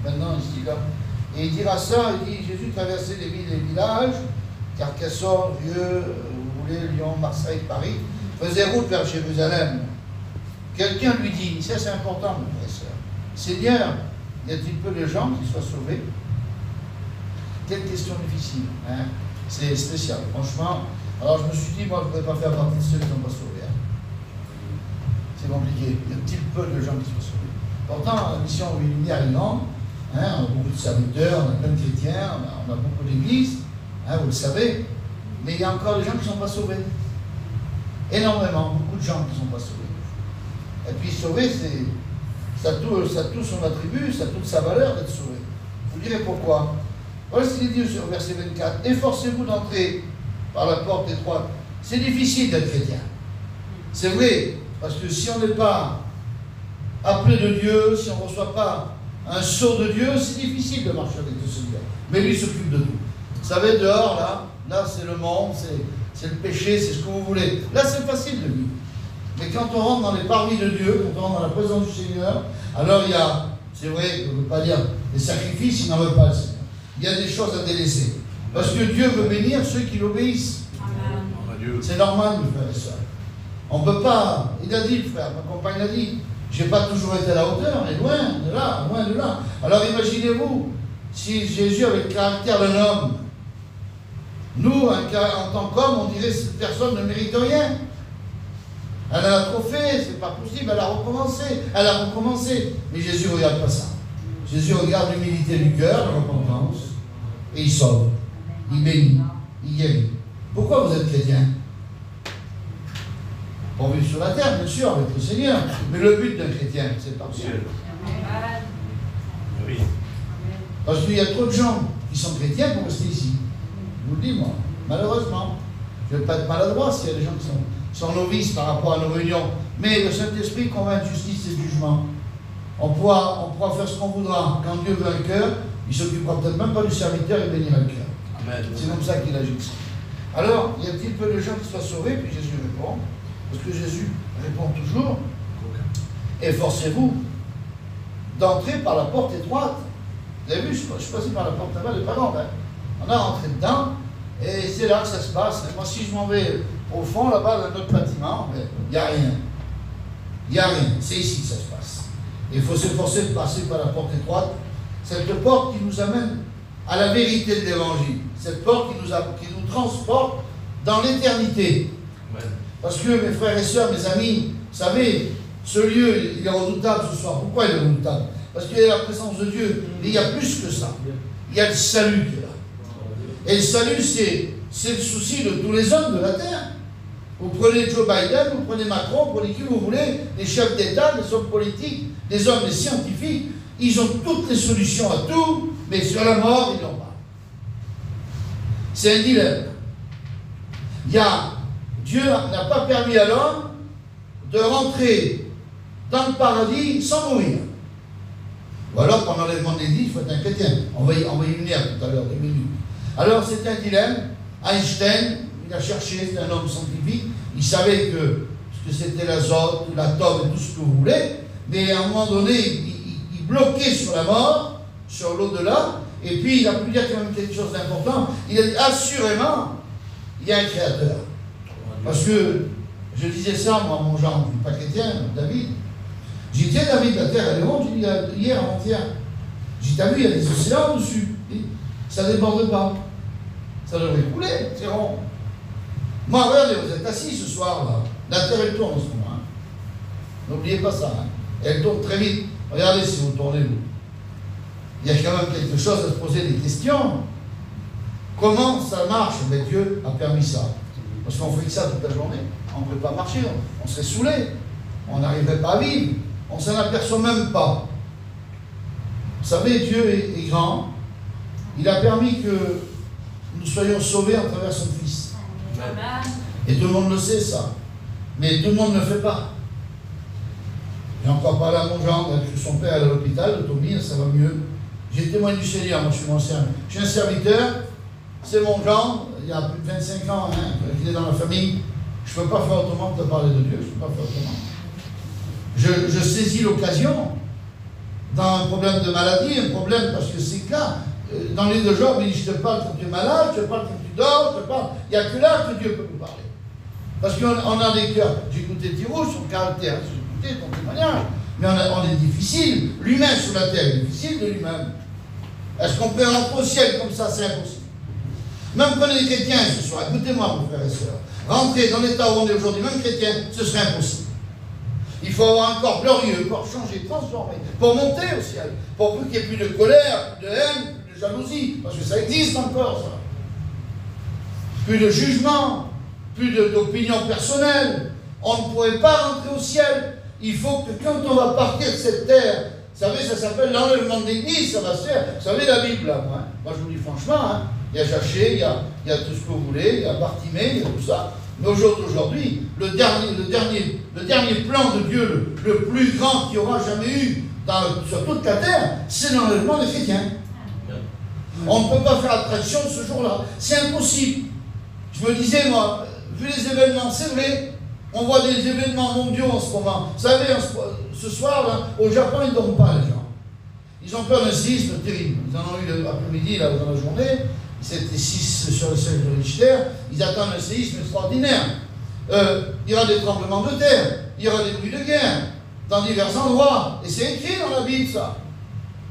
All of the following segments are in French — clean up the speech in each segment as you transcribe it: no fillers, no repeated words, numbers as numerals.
maintenant, ici, là. Et il dira ça, il dit, Jésus traversait les villes et les villages, Carcassonne, Rieux, vous voulez, Lyon, Marseille, Paris, faisait route vers Jérusalem. Quelqu'un lui dit, ça c'est important, mon frère et sœur, Seigneur, y a-t-il peu de gens qui soient sauvés? Quelle question difficile, hein? C'est spécial, franchement. Alors je me suis dit, moi je ne pourrais pas faire partie de ceux qui ne sont pas sauvés. Hein. C'est compliqué, y a-t-il peu de gens qui soient sauvés? Pourtant, la mission Lumière est grande, hein, on a beaucoup de serviteurs, on a plein de chrétiens, on a beaucoup d'églises, hein, vous le savez, mais il y a encore des gens qui ne sont pas sauvés. Énormément, beaucoup de gens qui ne sont pas sauvés. Et puis sauver, ça a tout son attribut, ça a toute sa valeur d'être sauvé. Vous direz pourquoi? Voilà ce qu'il dit au verset 24. Efforcez-vous d'entrer par la porte étroite. C'est difficile d'être chrétien. C'est vrai, parce que si on n'est pas appelé de Dieu, si on ne reçoit pas un sceau de Dieu, c'est difficile de marcher avec le Seigneur. Mais lui s'occupe de tout. Vous savez, dehors, là c'est le monde, c'est le péché, c'est ce que vous voulez. Là, c'est facile de vivre. Mais quand on rentre dans les parvis de Dieu, quand on rentre dans la présence du Seigneur, alors il y a, c'est vrai, on ne veut pas dire des sacrifices, il n'en veut pas le Seigneur. Il y a des choses à délaisser. Parce que Dieu veut bénir ceux qui l'obéissent. C'est normal, mes frères et sœurs. On ne peut pas, il a dit, le frère, ma compagne l'a dit, je n'ai pas toujours été à la hauteur, mais loin de là, loin de là. Alors imaginez-vous, si Jésus avait le caractère d'un homme, nous, en tant qu'homme, on dirait que cette personne ne mérite rien. Elle a trop fait, c'est pas possible, elle a recommencé. Mais Jésus ne regarde pas ça. Jésus regarde l'humilité du cœur, la repentance, et il sauve, il bénit, il guérit. Pourquoi vous êtes chrétien? Pour vivre sur la terre, bien sûr, avec le Seigneur. Mais le but d'un chrétien, c'est par Dieu. Oui. Parce qu'il y a trop de gens qui sont chrétiens pour rester ici. Je vous le dis, moi, malheureusement. Je ne vais pas être maladroit s'il y a des gens qui sont novices par rapport à nos réunions. Mais le Saint-Esprit convainc de justice et de jugement. On pourra faire ce qu'on voudra. Quand Dieu veut un cœur, il ne s'occupera peut-être même pas du serviteur et bénira le cœur. C'est comme ça qu'il agit. Alors, y a-t-il peu de gens qui soient sauvés? Puis Jésus répond, parce que Jésus répond toujours, efforcez-vous d'entrer par la porte étroite. Vous avez vu, je suis passé par la porte là-bas, elle n'est pas grande. Hein. On a rentré dedans, et c'est là que ça se passe. Moi, si je m'en vais au fond, là-bas, dans notre bâtiment, il n'y a rien. Il n'y a rien. C'est ici que ça se passe. Il faut s'efforcer de passer par la porte étroite. Cette porte qui nous amène à la vérité de l'Évangile. Cette porte qui nous transporte dans l'éternité. Parce que, mes frères et sœurs, mes amis, vous savez, ce lieu, il est redoutable ce soir. Pourquoi il est redoutable? Parce qu'il y a la présence de Dieu. Mais il y a plus que ça. Il y a le salut qui est là. Et le salut, c'est le souci de tous les hommes de la terre. Vous prenez Joe Biden, vous prenez Macron, vous prenez qui vous voulez, les chefs d'État, les hommes politiques, les hommes, les scientifiques, ils ont toutes les solutions à tout, mais sur la mort, ils n'ont pas. C'est un dilemme. Dieu n'a pas permis à l'homme de rentrer dans le paradis sans mourir. Ou alors, pendant l'enlèvement de l'Église, il faut être un chrétien. On va y venir tout à l'heure, 2 minutes. Alors, c'est un dilemme. Einstein, il a cherché, c'est un homme scientifique, il savait que c'était l'azote, l'atome et tout ce que vous voulez, mais à un moment donné, il bloquait sur la mort, sur l'au-delà, et puis il a pu dire quand même quelque chose d'important. Il a dit, assurément, il y a un créateur. Parce que, je disais ça, moi, mon genre, je ne suis pas chrétien, David. J'ai dit, tiens, David, la terre, elle est ronde, j'ai dit, hier, avant-hier. J'ai dit, t'as vu, il y a des océans dessus. Ça ne déborde pas. Ça devrait couler, c'est rond. Moi, regardez, vous êtes assis ce soir, là. La terre, elle tourne en ce moment. Hein. N'oubliez pas ça. Hein. Elle tourne très vite. Regardez si vous tournez, vous. Il y a quand même quelque chose à se poser des questions. Comment ça marche? Mais Dieu a permis ça. Parce qu'on fait que ça toute la journée. On ne peut pas marcher. On serait saoulé. On n'arriverait pas à vivre. On ne s'en aperçoit même pas. Vous savez, Dieu est grand. Il a permis que nous soyons sauvés à travers son Fils. Et tout le monde le sait, ça. Mais tout le monde ne le fait pas. J'ai encore parlé à mon gendre, que son père est à l'hôpital, de Tommy, ça va mieux. J'ai témoin du Seigneur, moi je suis un serviteur, c'est mon gendre, il y a plus de 25 ans, hein, il est dans la famille. Je ne peux pas faire autrement que de parler de Dieu, je ne peux pas faire autrement. Je saisis l'occasion dans un problème de maladie, un problème, parce que c'est que là, dans les deux genres, il dit, je te parle quand tu es malade, je te parle quand tu dors, je te parle. Il n'y a que là que Dieu peut nous parler. Parce qu'on a des cœurs. J'ai écouté Thiro, son caractère, j'ai écouté ton témoignage. Mais on est difficile. L'humain sur la terre est difficile de lui-même. Est-ce qu'on peut rentrer au ciel comme ça? C'est impossible. Même quand on est chrétien ce soir, écoutez-moi, mes frères et sœurs, rentrer dans l'état où on est aujourd'hui, même chrétien, ce serait impossible. Il faut avoir un corps glorieux, pour changer, transformer, pour monter au ciel, pour qu'il n'y ait plus de colère, plus de haine, plus de jalousie, parce que ça existe encore, ça. Plus de jugement, plus d'opinion personnelle. On ne pourrait pas rentrer au ciel. Il faut que quand on va partir de cette terre, vous savez, ça s'appelle l'enlèvement de l'Église, ça va se faire. Vous savez la Bible, là, moi je vous dis franchement, hein, il y a Jachée, il y a tout ce que vous voulez, il y a Bartimée, il y a tout ça. Mais aujourd'hui, le dernier plan de Dieu, le plus grand qu'il y aura jamais eu sur toute la terre, c'est l'enlèvement des chrétiens. On ne peut pas faire attraction ce jour-là. C'est impossible. Je me disais, moi, vu les événements, c'est vrai, on voit des événements mondiaux en ce moment. Vous savez, ce soir, là, au Japon, ils ne dorment pas, les gens. Ils ont peur d'un séisme terrible. Ils en ont eu l'après-midi, là, dans la journée. C'était 6 sur le seuil de Richter. Ils attendent un séisme extraordinaire. Il y aura des tremblements de terre. Il y aura des bruits de guerre dans divers endroits. Et c'est écrit dans la Bible, ça.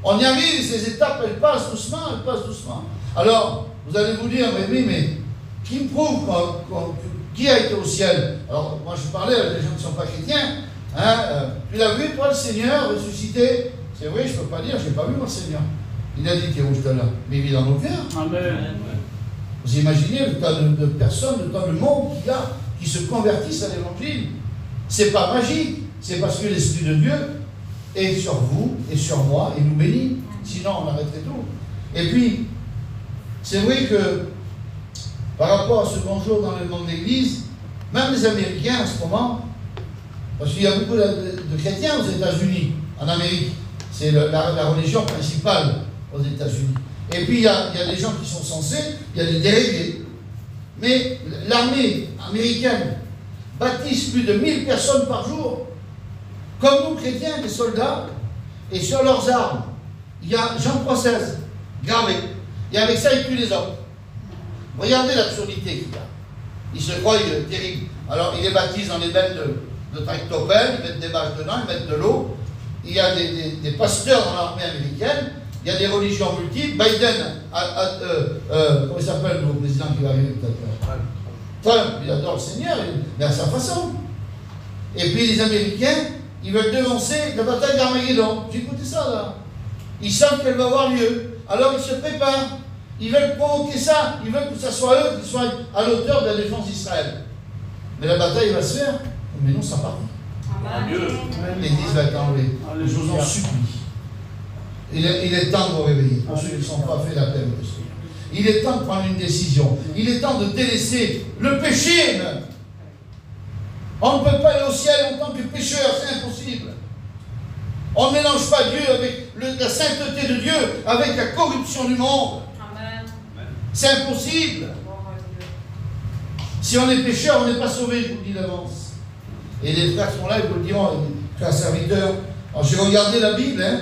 On y arrive, ces étapes, elles passent doucement, Alors, vous allez vous dire, mais oui, mais qui me prouve qui a été au ciel? Alors, moi, je parlais avec des gens qui ne sont pas chrétiens. Hein, tu l'as vu, toi, le Seigneur, ressuscité? C'est vrai, je ne peux pas dire, je n'ai pas vu mon Seigneur. Il a dit qu'il est où, là? Mais il vit dans nos cœurs. Amen. Vous imaginez le tas de personnes, le tas de monde qu'il y a, qui se convertissent à l'évangile. Ce n'est pas magique, c'est parce que l'Esprit de Dieu est sur vous et sur moi et nous bénit. Sinon, on arrêterait tout. Et puis, c'est vrai que par rapport à ce bonjour dans le monde de l'Église, même les Américains en ce moment, parce qu'il y a beaucoup de chrétiens aux États-Unis, en Amérique, c'est la religion principale aux États-Unis. Et puis il y a des gens qui sont censés, il y a des délégués. Mais l'armée américaine baptise plus de 1000 personnes par jour, comme nous chrétiens, des soldats, et sur leurs armes, il y a Jean 3,16 gravé. Et avec ça, ils tuent les hommes. Regardez l'absurdité qu'il y a. Ils se croient terribles. Alors, ils les baptisent dans les bennes de tractopelles, ils mettent des bâches dedans, ils mettent de l'eau. Il y a des pasteurs dans l'armée américaine, il y a des religions multiples. Biden, comment il s'appelle le président qui va arriver peut-être? Trump, il adore le Seigneur, mais à sa façon. Et puis les Américains, ils veulent dénoncer la bataille d'Armageddon. J'ai écouté ça là. Ils sentent qu'elle va avoir lieu. Alors ils se préparent. Ils veulent provoquer ça. Ils veulent que ce soit eux qui soient à l'auteur de la défense d'Israël. Mais la bataille va se faire. Mais non, ça part. L'Église va être enlevée. Je vous en supplie. Il est temps de vous réveiller. Pour ceux qui ne sont pas fait la paix avec le Seigneur. Il est temps de prendre une décision. Il est temps de délaisser le péché même. On ne peut pas aller au ciel en tant que pécheur, c'est impossible. On ne mélange pas Dieu avec la sainteté de Dieu, avec la corruption du monde. C'est impossible. Si on est pécheur, on n'est pas sauvé, je vous le dis d'avance. Et les frères sont là, ils vous le diront, les frères serviteurs. Alors j'ai regardé la Bible, hein.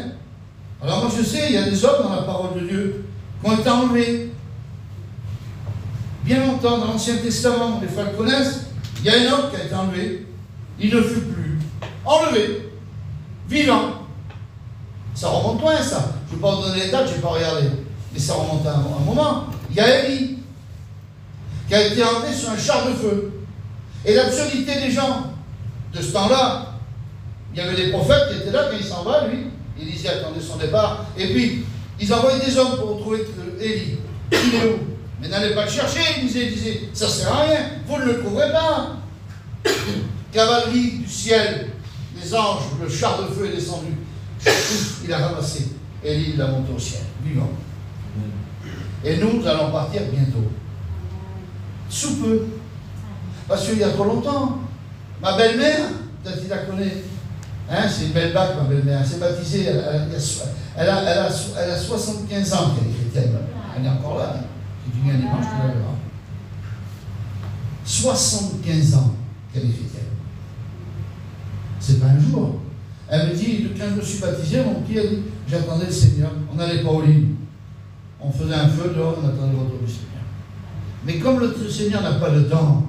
Alors moi je sais, il y a des hommes dans la parole de Dieu qui ont été enlevés. Bien longtemps, dans l'Ancien Testament, les frères le connaissent, il y a un homme qui a été enlevé. Il ne fut plus enlevé, vivant. Ça remonte loin, ça. Je ne vais pas vous donner les dates, je n'ai pas regardé. Mais ça remonte à un moment. Il y a Élie, qui a été enlevé sur un char de feu. Et l'absurdité des gens de ce temps-là, il y avait des prophètes qui étaient là, quand il s'en va, lui, il disait attendez son départ. Et puis, ils envoyaient des hommes pour retrouver Élie. Il est où? Mais n'allez pas le chercher, il disait, ça ne sert à rien, vous ne le trouverez pas. Cavalerie du ciel, les anges, le char de feu est descendu. Il a ramassé. Élie l'a monté au ciel, vivant. Et nous allons partir bientôt. Sous peu. Parce qu'il y a trop longtemps. Ma belle-mère, peut-être tu la connais, hein, c'est une belle bague, ma belle-mère, elle s'est baptisée, elle a 75 ans qu'elle est chrétienne. Elle est encore là. Si tu viens dimanche, tu la verras. 75 ans qu'elle est chrétienne. C'est pas un jour. Elle me dit, quand je me suis baptisé, mon petit a dit, j'attendais le Seigneur. On n'allait pas au lit. On faisait un feu dehors, on attendait le retour du Seigneur. Mais comme le Seigneur n'a pas de temps,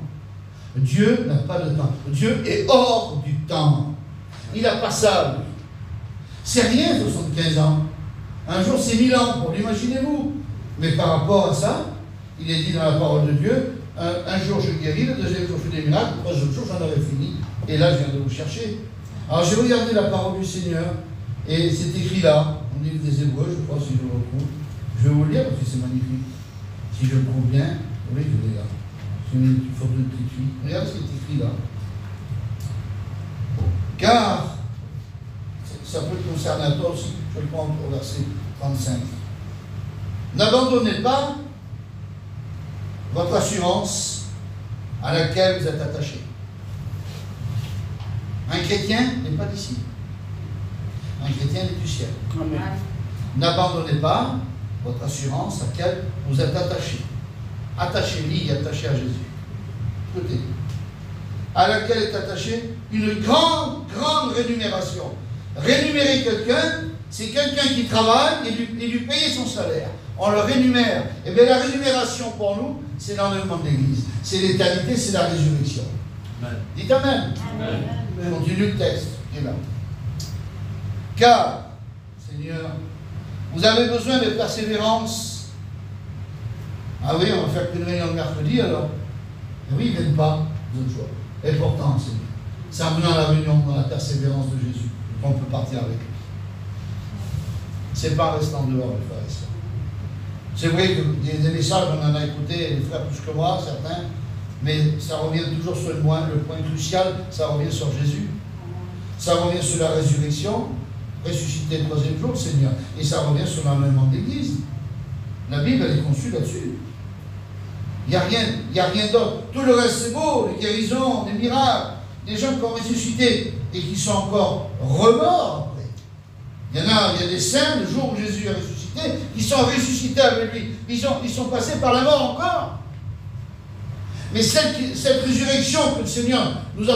Dieu n'a pas de temps. Dieu est hors du temps. Il n'a pas ça, lui. C'est rien, 75 ans. Un jour, c'est 1000 ans, pour l'imaginez-vous. Mais par rapport à ça, il est dit dans la parole de Dieu, un jour je guéris, le deuxième jour je fais des miracles, le troisième jour j'en avais fini. Et là, je viens de vous chercher. Alors j'ai regardé la parole du Seigneur, et c'est écrit là, on dit des Hébreux, je crois, si je le retrouve. Je vais vous le lire parce que c'est magnifique. Si je le trouve bien, oui, je le regarde. C'est une photo de petite fille. Regarde ce qui est écrit là. Car, ça peut te concerner à toi aussi, je le prends au verset 35. N'abandonnez pas votre assurance à laquelle vous êtes attaché. Un chrétien n'est pas d'ici. Un chrétien est du ciel. Amen. N'abandonnez pas votre assurance à laquelle vous êtes attaché. Attachez-y, attaché à Jésus. Écoutez. À laquelle est attachée une grande, grande rémunération. Rémunérer quelqu'un, c'est quelqu'un qui travaille et lui payer son salaire. On le rémunère. Et bien la rémunération pour nous, c'est l'enlèvement de l'Église. C'est l'éternité, c'est la résurrection. Amen. Dites Amen. Amen. Je continue le texte qui est là. Car, Seigneur, vous avez besoin de persévérance. Ah oui, on va faire qu'une réunion le mercredi alors. Et oui, ils ne viennent pas, d'autres choix. Et pourtant, Seigneur, c'est en venant à la réunion dans la persévérance de Jésus qu'on peut partir avec lui. C'est pas en restant dehors, les frères et sœurs. C'est vrai qu'il y a des messages, on en a écouté, les frères plus que moi, certains, mais ça revient toujours sur le point crucial, ça revient sur Jésus. Ça revient sur la résurrection, ressuscité le troisième jour, le Seigneur. Et ça revient sur l'enlèvement de l'Église. La Bible, elle est conçue là-dessus. Il n'y a rien d'autre. Tout le reste, c'est beau, les guérisons, les miracles, des gens qui ont ressuscité et qui sont encore remords après. Il y a des saints, le jour où Jésus est ressuscité, qui sont ressuscités avec lui. Ils sont passés par la mort encore. Mais cette résurrection que le Seigneur nous a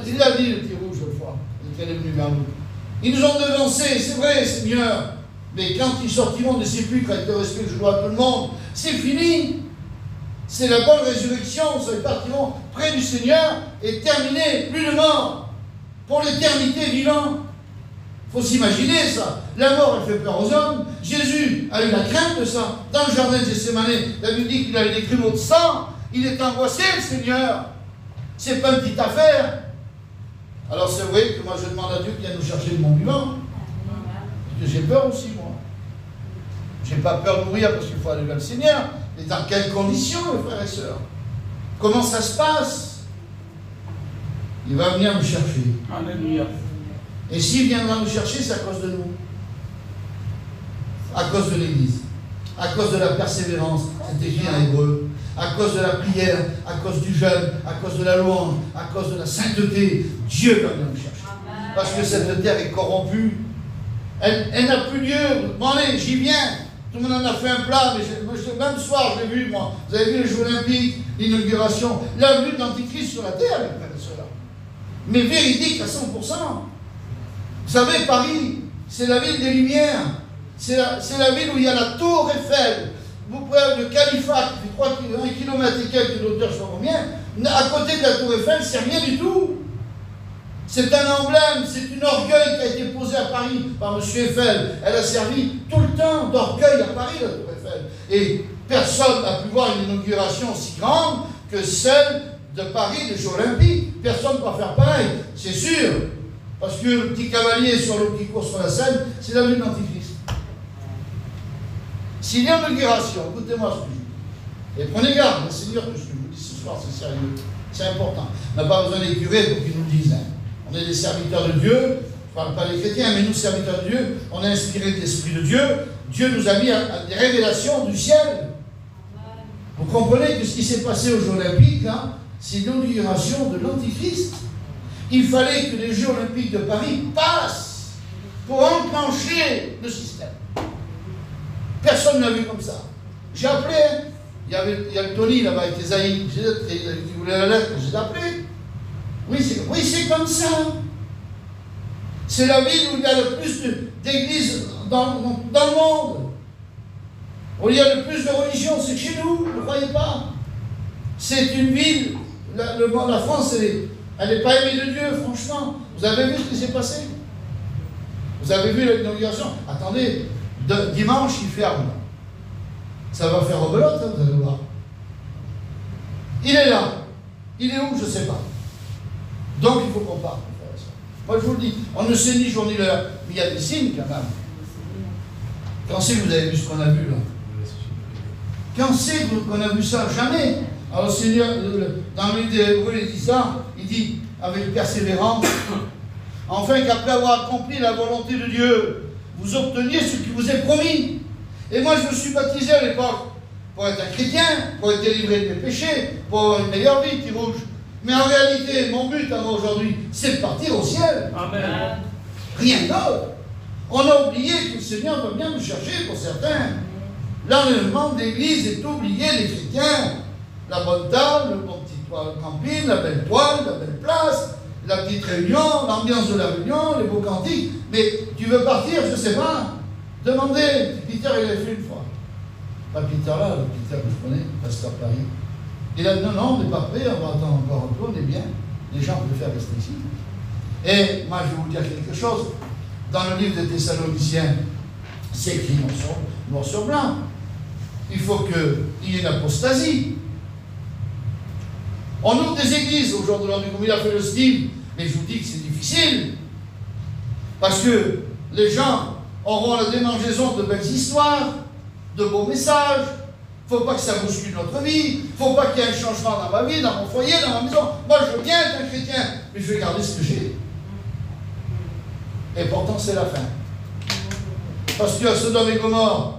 il a dit, le petit rouge, je crois, quand il est venu vers nous. Ils nous ont devancés, c'est vrai, Seigneur. Mais quand ils sortiront de ces puits, avec le respect que je dois à tout le monde, c'est fini. C'est la bonne résurrection, ils partiront près du Seigneur et terminé, plus de mort. Pour l'éternité vivant. Il faut s'imaginer ça. La mort, elle fait peur aux hommes. Jésus a eu la crainte de ça. Dans le jardin de Gethsémani, la Bible dit qu'il avait des grumeaux de sang. Il est angoissé, le Seigneur. C'est pas une petite affaire. Alors c'est vrai que moi je demande à Dieu qu'il vienne nous chercher de mon vivant. Parce que j'ai peur aussi, moi. J'ai pas peur de mourir parce qu'il faut aller vers le Seigneur. Mais dans quelles conditions, mes frères et sœurs? Comment ça se passe? Il va venir nous chercher. Alléluia. Et s'il viendra nous chercher, c'est à cause de nous. À cause de l'Église. À cause de la persévérance. C'est écrit en hébreu. À cause de la prière, à cause du jeûne, à cause de la louange, à cause de la sainteté, Dieu va venir nous chercher. Parce que cette terre est corrompue. Elle n'a plus lieu. Bon allez, j'y viens. Tout le monde en a fait un plat, mais même soir, je l'ai vu, moi. Vous avez vu les Jeux Olympiques, l'inauguration, la venue de l'Antichrist sur la terre, les frères et sœurs. Mais véridique à 100%. Vous savez, Paris, c'est la ville des Lumières. C'est la ville où il y a la tour Eiffel. Vous pouvez le califat qui fait 1 km et quelques de hauteur, je ne sais pas combien. À côté de la tour Eiffel, c'est rien du tout. C'est un emblème, c'est une orgueil qui a été posée à Paris par M. Eiffel. Elle a servi tout le temps d'orgueil à Paris, la tour Eiffel. Et personne n'a pu voir une inauguration aussi grande que celle de Paris des Jeux Olympiques. Personne ne peut faire pareil, c'est sûr. Parce que le petit cavalier sur l'eau qui court sur la scène, c'est la venue de l'Antichrist. Si l'inauguration, écoutez-moi ce que je dis, et prenez garde, le Seigneur, que ce que je vous dis ce soir, c'est sérieux, c'est important. On n'a pas besoin des curés pour qu'ils nous le disent. Hein. On est des serviteurs de Dieu, je ne parle pas des chrétiens, mais nous, serviteurs de Dieu, on est inspirés de l'Esprit de Dieu. Dieu nous a mis à des révélations du ciel. Vous comprenez que ce qui s'est passé aux Jeux Olympiques, là, c'est l'inauguration de l'Antichrist. Il fallait que les Jeux Olympiques de Paris passent pour enclencher le système. Personne ne l'a vu comme ça. J'ai appelé, il y a le Tony là-bas avec les Aïe, qui voulait la lettre, j'ai appelé. Oui, c'est comme ça. C'est la ville où il y a le plus d'églises dans le monde. Où il y a le plus de religions, c'est chez nous, ne croyez pas. C'est une ville, la France, elle n'est pas aimée de Dieu, franchement. Vous avez vu ce qui s'est passé? Vous avez vu l'inauguration? Attendez, dimanche, il ferme. Ça va faire rebelote, hein, vous allez voir. Il est là. Il est où? Je ne sais pas. Donc, il faut qu'on parte. Moi, je vous le dis, on ne sait ni jour ni l'heure, mais il y a des signes quand même. Quand c'est que vous avez vu ce qu'on a vu là? Quand c'est qu'on a vu ça? Jamais. Alors, le Seigneur, dans le livre des Hébreux, il dit ça, il dit, avec persévérance, afin qu'après avoir accompli la volonté de Dieu, vous obteniez ce qui vous est promis. Et moi, je me suis baptisé à l'époque pour être un chrétien, pour être délivré de mes péchés, pour avoir une meilleure vie, petit rouge. Mais en réalité, mon but à moi aujourd'hui, c'est de partir au ciel. Amen. Rien d'autre. On a oublié que le Seigneur va bien nous chercher pour certains. L'enlèvement d'église est oublié des chrétiens. La bonne table, le bon petit camping, la belle toile, la belle place, la petite réunion, l'ambiance de la réunion, les beaux cantiques. Mais tu veux partir, je ne sais pas. Demandez. Peter, il l'a fait une fois. Pas Peter là, le Peter que je connais, pasteur Paris. Il a dit non, on n'est pas prêt, on va attendre encore un peu, on est bien. Les gens préfèrent rester ici. Et moi, je vais vous dire quelque chose. Dans le livre des Thessaloniciens, c'est écrit noir sur blanc. Il faut qu'il y ait une apostasie. On ouvre des églises aujourd'hui, comme il a fait le Steve, mais je vous dis que c'est difficile. Parce que les gens auront la démangeaison de belles histoires, de beaux messages. Il ne faut pas que ça bouscule notre vie. Il ne faut pas qu'il y ait un changement dans ma vie, dans mon foyer, dans ma maison. Moi, je veux bien être un chrétien, mais je vais garder ce que j'ai. Et pourtant, c'est la fin. Parce que Sodome et Gomorrhe,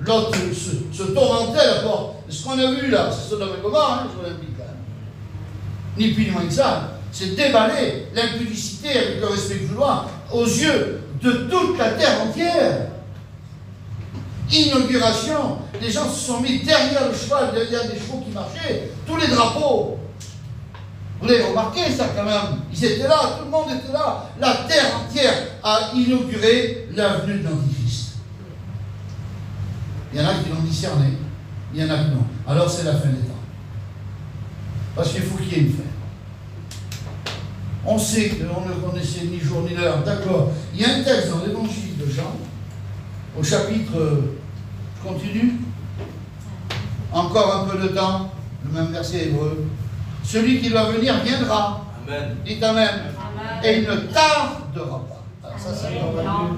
l'autre se tourmentait à la porte. Et ce qu'on a vu là, c'est Sodome et Gomorrhe, hein, je vous l'ai dit quand même. Ni plus ni moins que ça. C'est déballer l'impudicité avec le respect que je dois aux yeux de toute la terre entière. Inauguration, les gens se sont mis derrière le cheval, derrière des chevaux qui marchaient, tous les drapeaux. Vous l'avez remarqué ça quand même, ils étaient là, tout le monde était là, la terre entière a inauguré l'avenue de l'Antichrist. Il y en a qui l'ont discerné, il y en a qui non. Alors c'est la fin des temps. Parce qu'il faut qu'il y ait une fin. On sait qu'on ne connaissait ni jour ni l'heure, d'accord. Il y a un texte dans l'évangile de Jean, au chapitre, je continue, encore un peu de temps, le même verset hébreu. Celui qui doit venir viendra. Amen. Dites Amen. Amen. Et il ne tardera pas. Alors ça, c'est pas.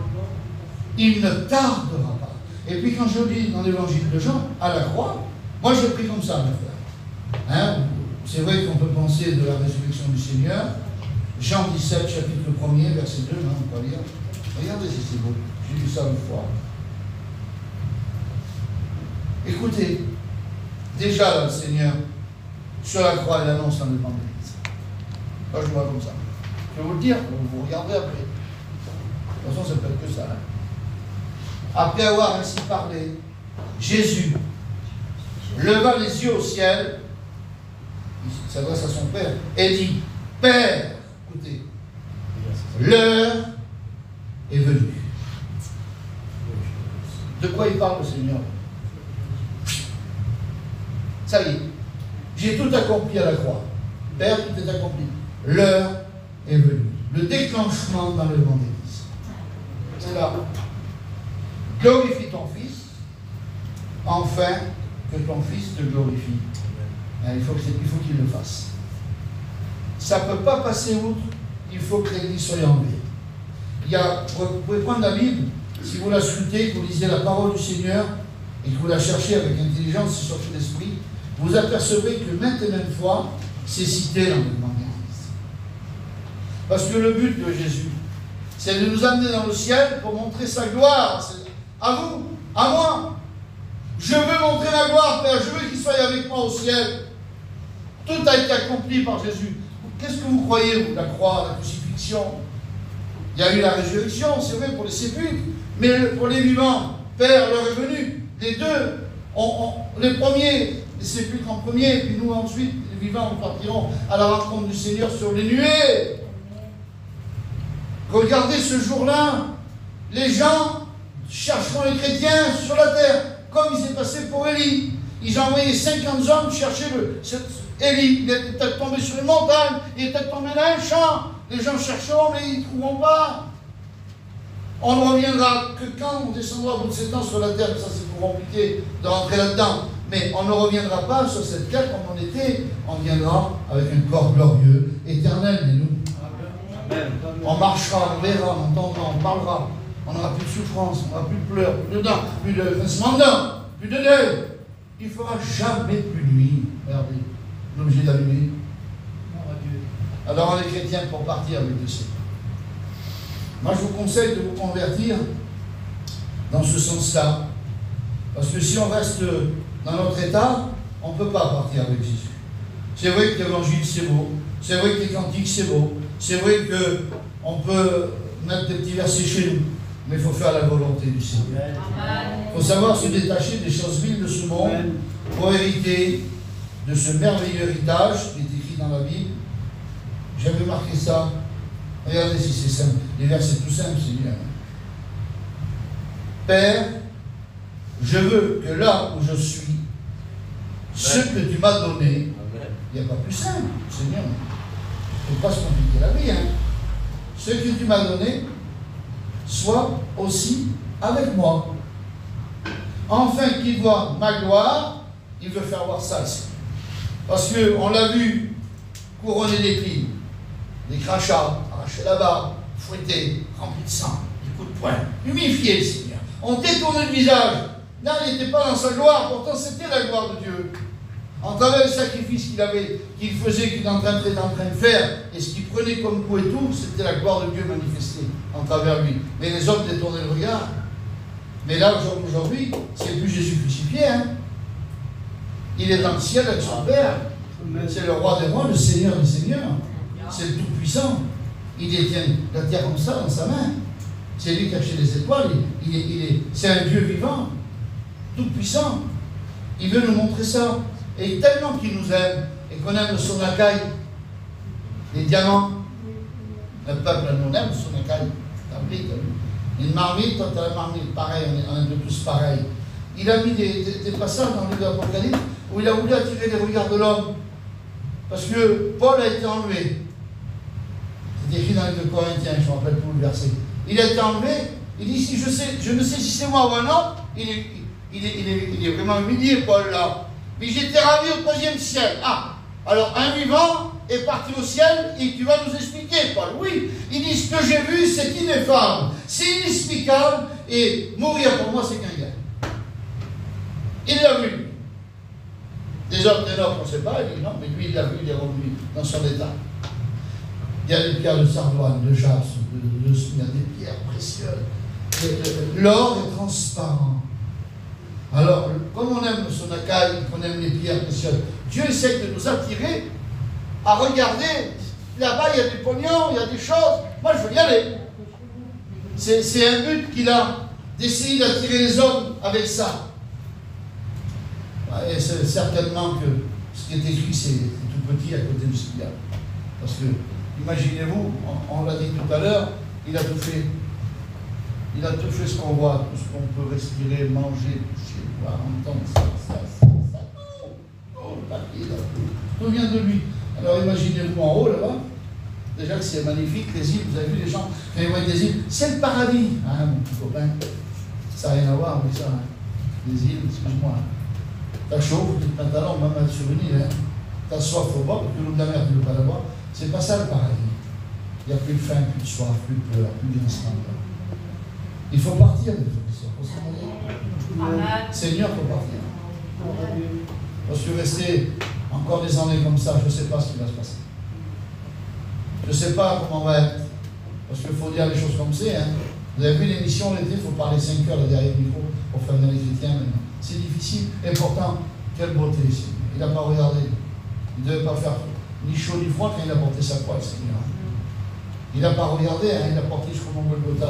Il ne tardera pas. Et puis quand je lis dans l'évangile de Jean, à la croix, moi je prie comme ça, mes frères. Hein? C'est vrai qu'on peut penser de la résurrection du Seigneur. Jean 17, chapitre 1er, verset 2, hein, on peut lire. Regardez si c'est beau. J'ai lu ça une fois. Écoutez, déjà là, le Seigneur, sur la croix, il annonce l'enlèvement de l'Église. Moi, je vois comme ça. Je vais vous le dire, vous regardez après. De toute façon, ça peut être que ça. Hein. Après avoir ainsi parlé, Jésus leva les yeux au ciel, il s'adresse à son Père, et dit, Père, écoutez, l'heure est venue. De quoi il parle le Seigneur? Ça y est, j'ai tout accompli à la croix. Père, tout est accompli. L'heure est venue. Le déclenchement dans le monde d'Église. C'est là. Glorifie ton Fils, enfin que ton Fils te glorifie. Il faut qu'il le fasse. Ça ne peut pas passer outre, il faut que l'Église soit enlevée. Vous pouvez prendre la Bible, si vous la scrutez, que vous lisez la parole du Seigneur, et que vous la cherchez avec intelligence et sortie d'esprit, vous apercevrez que maintes et maintes fois, c'est cité dans le monde d'Église. Parce que le but de Jésus, c'est de nous amener dans le ciel pour montrer sa gloire. À vous, à moi. Je veux montrer la gloire, Père, je veux qu'il soit avec moi au ciel. Tout a été accompli par Jésus. Qu'est-ce que vous croyez, vous, la croix, la crucifixion? Il y a eu la résurrection, c'est vrai, pour les sépulcres, mais pour les vivants, Père, l'heure est venue. Les deux, les premiers, les sépulcres en premier, puis nous ensuite, les vivants, nous partirons à la rencontre du Seigneur sur les nuées. Regardez ce jour-là, les gens chercheront les chrétiens sur la terre, comme il s'est passé pour Élie. Ils ont envoyé 50 hommes chercher Élie. Il était peut-être tombé sur une montagne, il était peut-être tombé dans un champ. Les gens chercheront, mais ils ne trouveront pas. On ne reviendra que quand on descendra au bout de 7 ans sur la terre, ça c'est trop compliqué de rentrer là-dedans. Mais on ne reviendra pas sur cette terre comme on était. On viendra avec un corps glorieux, éternel, et nous. Amen. On marchera, on verra, on entendra, on parlera. On n'aura plus de souffrance, on n'aura plus de pleurs, plus de dents, plus de grincement de dents, plus de deuil. Il ne fera jamais plus de nuit. Regardez, on est obligé d'allumer. Alors on est chrétien pour partir avec Dieu. Moi je vous conseille de vous convertir dans ce sens-là. Parce que si on reste dans notre état, on ne peut pas partir avec Jésus. C'est vrai que l'évangile c'est beau, c'est vrai que les cantiques c'est beau, c'est vrai qu'on peut mettre des petits versets chez nous, mais il faut faire la volonté du Seigneur. Il faut savoir se détacher des choses viles de ce monde pour hériter de ce merveilleux héritage qui est écrit dans la Bible. J'avais marqué ça. Regardez si c'est simple. Les versets tout simples, c'est bien. Père, je veux que là où je suis, ce que tu m'as donné, il n'y a pas plus simple, Seigneur. Il ne faut pas se compliquer la vie. Ce que tu m'as donné soit aussi avec moi. Enfin qu'il voit ma gloire, il veut faire voir ça ici. Parce qu'on l'a vu couronner d'épines, des crachats, arracher la barbe, fouetté, rempli de sang, des coups de poing, humifié, Seigneur. On détournait le visage. Là, il n'était pas dans sa gloire, pourtant c'était la gloire de Dieu. En travers le sacrifice qu'il faisait, qu'il était en train de faire, et ce qu'il prenait comme coup et tout, c'était la gloire de Dieu manifestée en travers lui. Mais les hommes détournaient le regard. Mais là, aujourd'hui, c'est plus Jésus crucifié. Il est dans le ciel avec son Père. C'est le roi des rois, le Seigneur des seigneurs. C'est le Tout-Puissant. Il détient la terre comme ça dans sa main. C'est lui qui a fait les étoiles. C'est un Dieu vivant, Tout-Puissant. Il veut nous montrer ça. Et tellement qu'il nous aime et qu'on aime son accueil, les diamants, le peuple nous aime son accueil. Une marmite, toi tu as la marmite, pareil, on est un peu tous pareils. Il a mis des passages dans le livre de l'Apocalypse où il a voulu attirer les regards de l'homme. Parce que Paul a été enlevé. C'est écrit dans le livre de Corinthiens, je ne me rappelle plus le verset. Il a été enlevé, il dit si je ne sais si c'est moi ou un autre, il est vraiment humilié, Paul là. Mais j'étais ravi au 3e ciel. Ah, alors un vivant est parti au ciel et tu vas nous expliquer, Paul. Oui, il dit ce que j'ai vu, c'est ineffable, c'est inexplicable et mourir pour moi, c'est qu'un gars. Il l'a vu. Des hommes, des nôtres, on ne sait pas, il dit non, mais lui, il l'a vu, il est revenu dans son état. Il y a des pierres de sardoine, de jaspe, il y a des pierres précieuses. L'or est transparent. Alors, comme on aime son accueil, qu'on aime les pierres précieuses, Dieu essaie de nous attirer à regarder. Là-bas, il y a du pognon, il y a des choses. Moi, je veux y aller. C'est un but qu'il a, d'essayer d'attirer les hommes avec ça. Et c'est certainement que ce qui est écrit, c'est tout petit à côté de ce qu'il y a. Parce que, imaginez-vous, on l'a dit tout à l'heure, il a tout fait. Il a tout fait ce qu'on voit, tout ce qu'on peut respirer, manger, toucher, voir, entendre, ça. Oh, le papier, là, tout vient de lui. Alors imaginez-vous en haut, là-bas. Déjà que c'est magnifique, les îles, vous avez vu les gens, quand ils voient des îles, c'est le paradis. Hein, mon petit copain, ça n'a rien à voir avec ça. Hein. Les îles, excuse-moi. T'as chaud, faut tes pantalons, même à te souvenir. Hein. T'as soif, faut boire, parce que l'eau de la mer, tu ne veux pas la boire. C'est pas ça le paradis. Il n'y a plus de faim, plus de soif, plus de pleurs, plus d'instant. Il faut partir, il faut se demander. Seigneur, il faut partir. Parce que rester encore des années comme ça, je ne sais pas ce qui va se passer. Je ne sais pas comment on va être. Parce qu'il faut dire les choses comme c'est. Hein. Vous avez vu l'émission l'été, il faut parler 5 heures là derrière le micro pour faire venir les chrétiens maintenant. C'est difficile. Et pourtant, quelle beauté ici. Il n'a pas regardé. Il ne devait pas faire ni chaud ni froid quand il a porté sa croix, le Seigneur. Il n'a pas regardé, hein, il a porté jusqu'au mont Golgotha.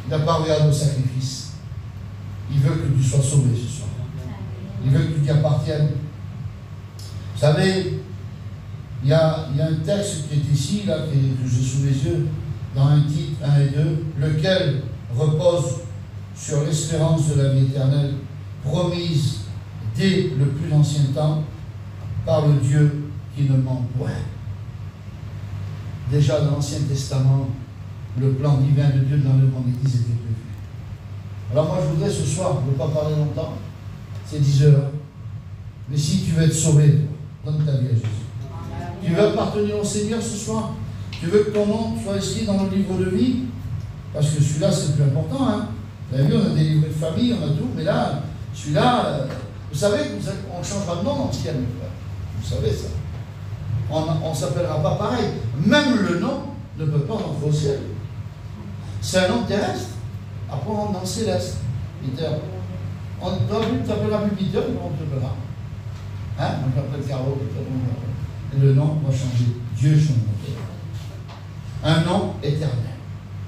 Il n'a pas regardé au sacrifice. Il veut que tu sois sauvé ce soir. Il veut que tu t'y apppartiennes. Vous savez, il y a un texte qui est ici, là, que j'ai sous les yeux, dans un titre 1 et 2, lequel repose sur l'espérance de la vie éternelle promise dès le plus ancien temps par le Dieu qui ne ment point. Déjà dans l'Ancien Testament, le plan divin de Dieu dans le monde d'Église était prévu. Alors moi je voudrais ce soir, je ne veux pas parler longtemps, c'est 10 heures, mais si tu veux être sauvé, donne ta vie à Jésus. Tu veux appartenir au Seigneur ce soir? Tu veux que ton nom soit inscrit dans le livre de vie? Parce que celui-là c'est le plus important. Hein. Vous avez vu, on a des livres de famille, on a tout, mais là, celui-là, vous savez qu'on changera de nom dans le ciel, mes frères. Vous savez ça. On ne s'appellera pas pareil. Même le nom ne peut pas rentrer au ciel. C'est un nom terrestre. Après, on rentre dans le céleste. Peter. On ne t'appellera plus Peter, mais on t'appellera. Hein? On t'appelle Carlo, et le nom va changer. Dieu change notre nom. Un nom éternel.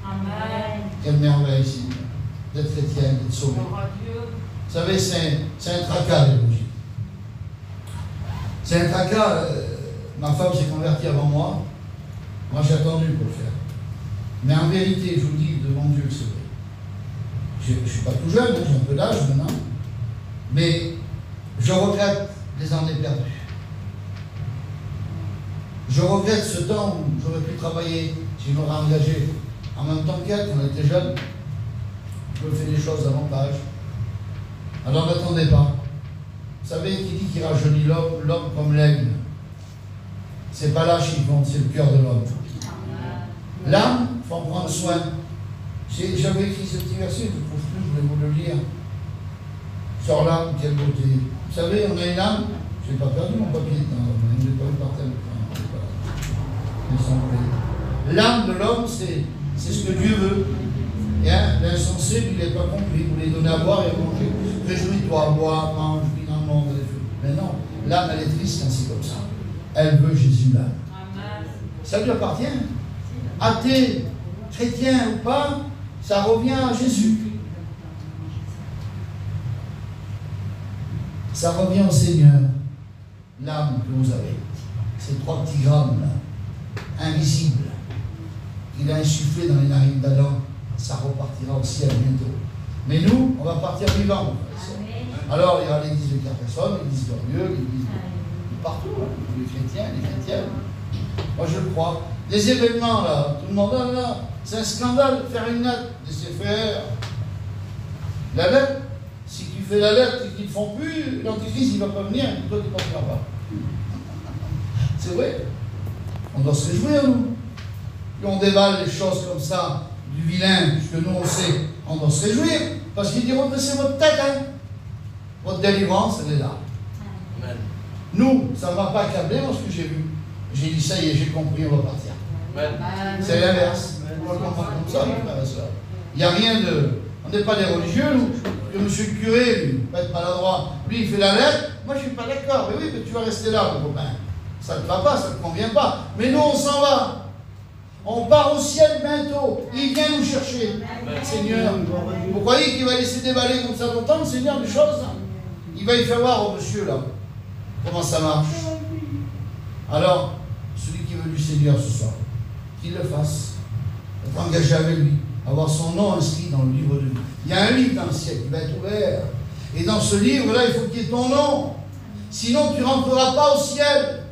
Amen. Quelle merveille ici d'être chrétien, d'être sauvé. Vous savez, c'est un tracas, l'évangile. C'est un tracas. Ma femme s'est convertie avant moi. Moi, j'ai attendu pour le faire. Mais en vérité, je vous dis devant Dieu que c'est vrai. Je ne suis pas tout jeune, j'ai un peu d'âge maintenant. Mais je regrette les années perdues. Je regrette ce temps où j'aurais pu travailler, si je m'aurais engagé en même temps qu'elle, quand on était jeune. Je me fais des choses davantage. Alors n'attendez pas. Vous savez qui dit qu'il rajeunit l'homme comme l'aigle? C'est pas l'âge qui compte, c'est le cœur de l'homme. L'âme, il faut en prendre soin. J'avais écrit ce petit verset, je ne trouve plus, je vais vous le lire. Sur l'âme, quelle beauté. Vous savez, on a une âme, je n'ai pas perdu mon papier, je n'ai pas eu par tel. L'âme de l'homme, c'est ce que Dieu veut. Et hein, l'insensé, il n'est pas compris. Vous voulez donner à boire et à manger. Réjouis-toi, bois, mange, vis dans le monde. Mais non, l'âme, elle est triste quand c'est comme ça. Elle veut Jésus là. Ça lui appartient. Athée, chrétien ou pas, ça revient à Jésus. Ça revient au Seigneur. L'âme que vous avez, ces 3 petits grammes là, invisibles, qu'il a insufflé dans les narines d'Adam, ça repartira au ciel bientôt. Mais nous, on va partir vivants. Alors, il y aura l'église de Carcassonne, l'église d'Orieux, l'église de partout, hein, les chrétiens, les chrétiennes. Moi, je le crois. Des événements, là, tout le monde, là, c'est un scandale de faire une lettre, laissez faire. La lettre, si tu fais la lettre et qu'ils ne font plus, l'antichrist, il ne va pas venir, et toi, tu ne partiras pas. C'est vrai. On doit se réjouir, nous. Et on déballe les choses comme ça, du vilain, puisque nous, on sait, on doit se réjouir, parce qu'ils diront, c'est votre tête, hein. Votre délivrance, elle est là. Amen. Nous, ça ne m'a pas accablé, moi, ce que j'ai vu. J'ai dit, ça y est, j'ai compris, on va partir. C'est l'inverse. On le comprend comme ça, mes frères et sœurs. Il n'y a rien de... On n'est pas des religieux, nous. Que monsieur le curé, lui, pas être maladroit, lui, il fait la lettre. Moi, je ne suis pas d'accord. Mais oui, mais tu vas rester là, mon copain. Ça ne te va pas, ça ne te convient pas. Mais nous, on s'en va. On part au ciel bientôt. Il vient nous chercher. Seigneur, vous croyez qu'il va laisser déballer comme ça longtemps, le Seigneur, des choses? Il va y faire voir au monsieur, là, comment ça marche. Alors, celui qui veut du Seigneur ce soir, qu'il le fasse. Être engagé avec lui. Avoir son nom inscrit dans le livre de vie. Il y a un livre dans le ciel qui va être ouvert. Et dans ce livre-là, il faut qu'il y ait ton nom. Sinon, tu ne rentreras pas au ciel.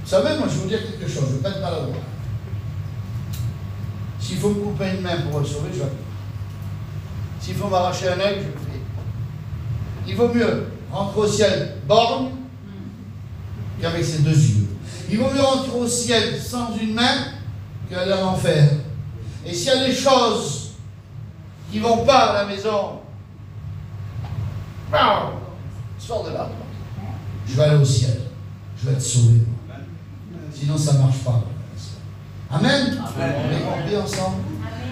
Vous savez, moi, je vais vous dire quelque chose. Je ne vais pas être maladroit. S'il faut me couper une main pour le sauver, je vais le faire. S'il faut m'arracher un œil, je le fais. Il vaut mieux rentrer au ciel borgne qu'avec ses 2 yeux. Il vaut mieux rentrer au ciel sans une main qu'aller en enfer. Et s'il y a des choses qui ne vont pas à la maison, sors de là. Je vais aller au ciel. Je vais être sauvé. Sinon, ça ne marche pas. Amen. Amen. On est compris ensemble.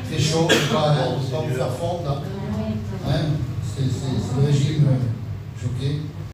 Il fait chaud, il ne va pas vous faire fondre. Hein? C'est le régime choqué.